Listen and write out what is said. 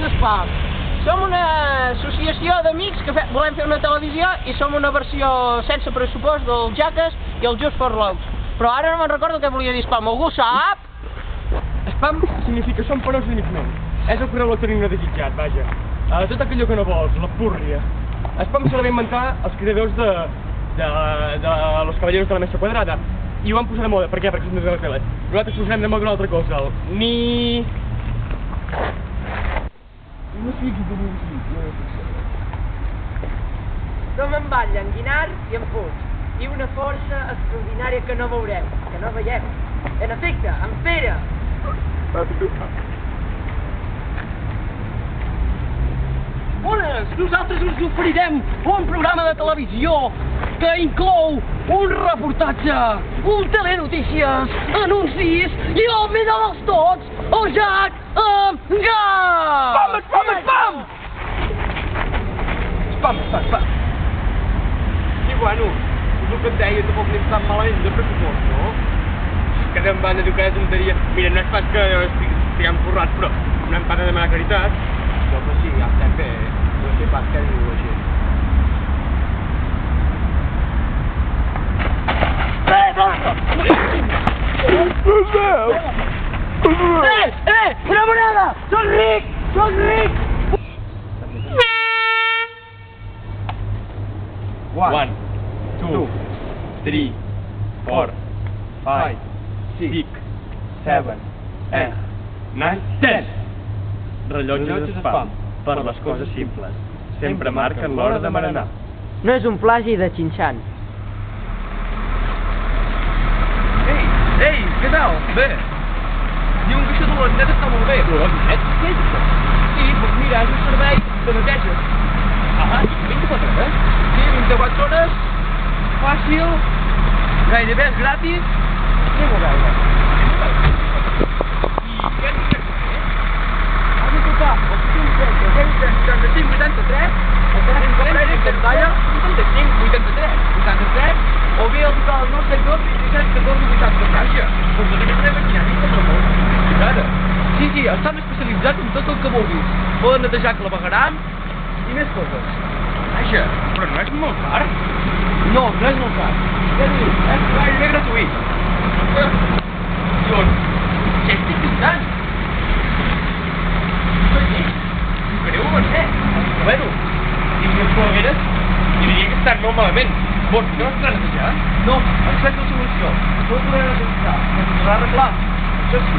els Spam. Som una associació d'amics que volem fer una televisió i som una versió sense pressupost del Jackass i el Just for Laughs. Però ara no me'n recordo què volia dir Spam. Algú sap? Spam significa som per als amics meus. És el correu electrònic no desitjat, vaja. Tot allò que no vols, la púrria. Spam se la va inventar els creadors de Los Caballeros de la Mesa Quadrada. I ho van posar de moda. Per què? Perquè és més de la tele. Nosaltres posarem de moda una altra cosa, el ni... No sé qui tenia Som en Batlle, en Guinart i en Puig. I una força extraordinària que no veurem, que no veiem. En efecte, en Pere. Bones! Nosaltres us oferirem un programa de televisió que inclou un reportatge, un telenotícies, anuncis i el millor dels tots, el Jack amb Gas! Spam, spam, spam! Spam, spam, spam. I bueno, és el que et deia, tampoc anem tan malament de pressupost, no? Que em van educar de tonteria. Mira, no és pas que estiguem forrats, però no em van a demanar caritat. Home, sí, ja estem bé. No sé pas què diu la gent. Una moneda! Soc ric! Soc ric! 1, 2, 3, 4, 5, 6, 7, 8, 9, 10. Rellotges Spam, per les coses simples. Sempre marquen l'hora de marenar. No és un plagi de Xinxan. Ei, què tal? Bé. Diuen que això de l'Ornet està molt bé. L'Ornet? Què és això? Sí, doncs mira, és un servei de neteja. Ah, i 24 hores? Sí, 24 hores, fàcil, gairebé és gratis. Anem a veure. I què ens tracta? Has de trucar al 35, 83, el telèfon de pantalla, 85, 83, o bé el total del nostre sector 27, 14, 80 caixa. Doncs no tenim res aquí, ni com la molt sofisticada. Sí, estan especialitzats en tot el que vulguis. Poden netejar clavegueram i més coses. Vaja, però no és molt car? No és molt car. Ja dius, és gairebé gratuït. Doncs, què estic pintant? Fareu un mercè. Bueno, i les clavegueres, jo diria que estan molt malament. Vols que no es podrà netejar? No, ens faig la solució. No ho podrà netejar, però es podrà arreglar. Això sí.